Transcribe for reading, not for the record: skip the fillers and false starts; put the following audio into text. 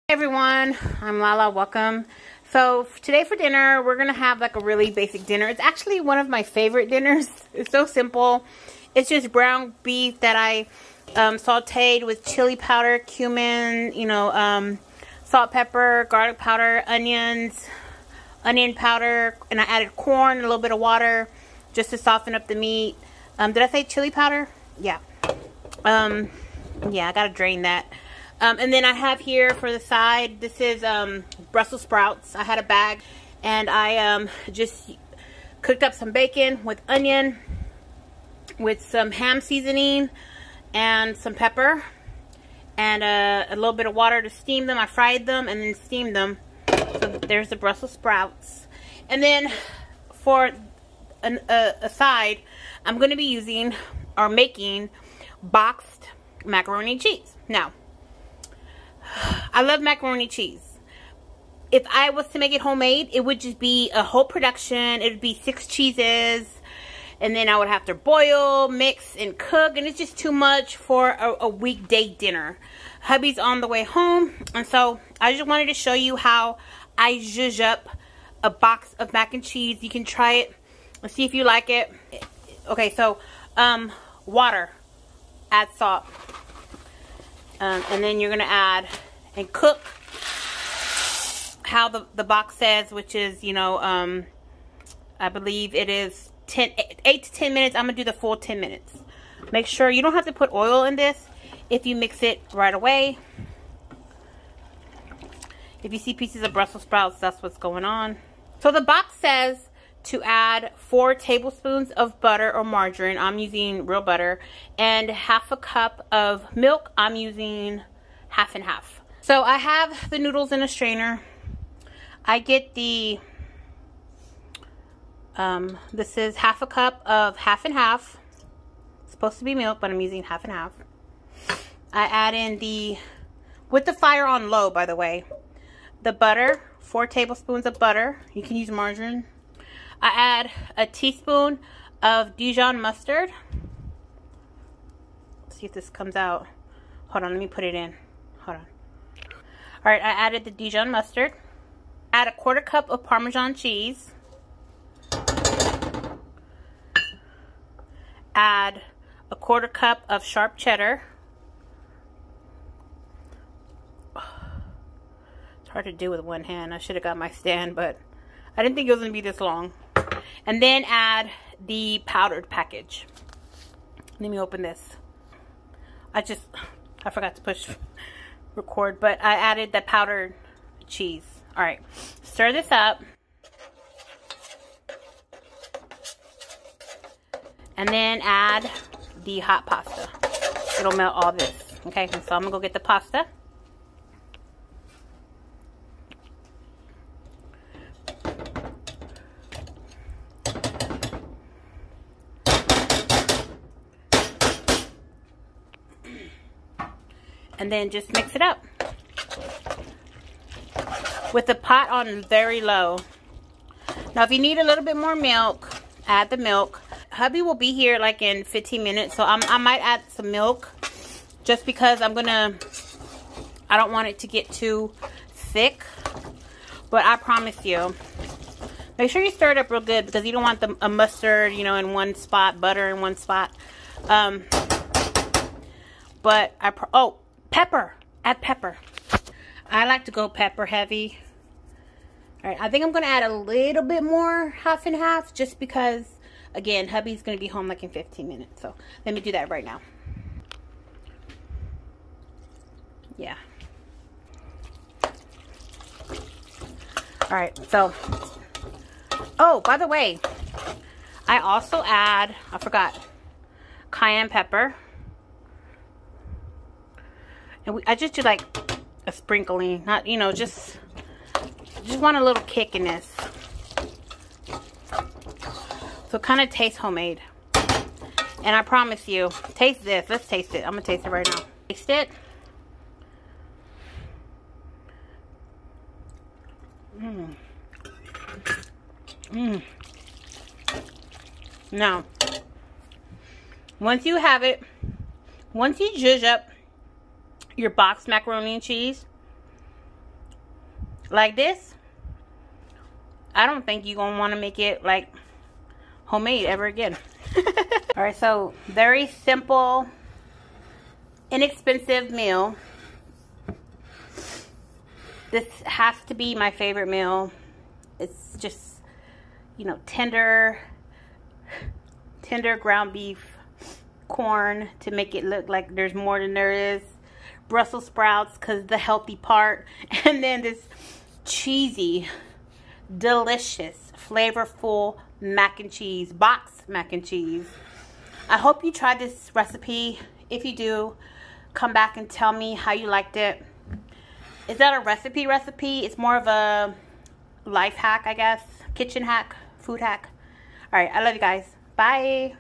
Hey everyone, I'm Lala. Welcome. So today for dinner, we're gonna have like a really basic dinner. It's actually one of my favorite dinners. It's so simple. It's just ground beef that I sauteed with chili powder, cumin, salt, pepper, garlic powder, onions, onion powder, and I added corn, a little bit of water just to soften up the meat. Did I say chili powder? Yeah. Yeah, I gotta drain that. And then I have here for the side, this is Brussels sprouts. I had a bag and I just cooked up some bacon with onion, with some ham seasoning and some pepper and a little bit of water to steam them. I fried them and then steamed them. So there's the Brussels sprouts. And then for a side, I'm going to be using or making boxed macaroni and cheese. Now, I love macaroni and cheese. If I was to make it homemade, it would just be a whole production. It would be 6 cheeses. And then I would have to boil, mix, and cook. And it's just too much for a weekday dinner. Hubby's on the way home. And so I just wanted to show you how I zhuzh up a box of mac and cheese. You can try it and see if you like it. Okay, so water. Add salt. And then you're going to add and cook how the box says, which is, I believe it is 8 to 10 minutes. I'm going to do the full 10 minutes. Make sure you don't have to put oil in this if you mix it right away. If you see pieces of Brussels sprouts, that's what's going on. So the box says to add 4 tablespoons of butter or margarine. I'm using real butter. And half a cup of milk. I'm using half and half. So I have the noodles in a strainer. I get the, this is half a cup of half and half. It's supposed to be milk, but I'm using half and half. I add in with the fire on low, by the way, the butter, 4 tablespoons of butter. You can use margarine. I add a teaspoon of Dijon mustard. Let's see if this comes out. Hold on, let me put it in. Hold on. Alright, I added the Dijon mustard. Add a 1/4 cup of Parmesan cheese. Add a 1/4 cup of sharp cheddar. It's hard to do with one hand. I should have got my stand, but I didn't think it was going to be this long. And then add the powdered package. Let me open this. I forgot to push record, but I added the powdered cheese. All right, stir this up. And then add the hot pasta. It'll melt all this. Okay, so I'm gonna go get the pasta. And then just mix it up. With the pot on very low. Now if you need a little bit more milk, add the milk. Hubby will be here like in 15 minutes. So I might add some milk. Just because I don't want it to get too thick. But I promise you. Make sure you stir it up real good. Because you don't want a mustard, in one spot. Butter in one spot. But pepper. Add pepper. I like to go pepper heavy. Alright, I think I'm going to add a little bit more, half and half, just because, again, hubby's going to be home like in 15 minutes. So, let me do that right now. Yeah. Alright, so, oh, by the way, I also add, I forgot, cayenne pepper. And I just do like a sprinkling, not, just want a little kick in this. So it kind of tastes homemade. And I promise you, taste this. Let's taste it. I'm going to taste it right now. Taste it. Now, once you have it, once you zhuzh up your boxed macaroni and cheese, like this, I don't think you're gonna want to make it like homemade ever again. All right, so very simple, inexpensive meal. This has to be my favorite meal. It's just, you know, tender ground beef, corn to make it look like there's more than there is, Brussels sprouts because the healthy part, and then this cheesy, delicious, flavorful mac and cheese, boxed mac and cheese. I hope you tried this recipe. If you do, come back and tell me how you liked it. Is that a recipe? It's more of a life hack, I guess. Kitchen hack, food hack. All right, I love you guys. Bye.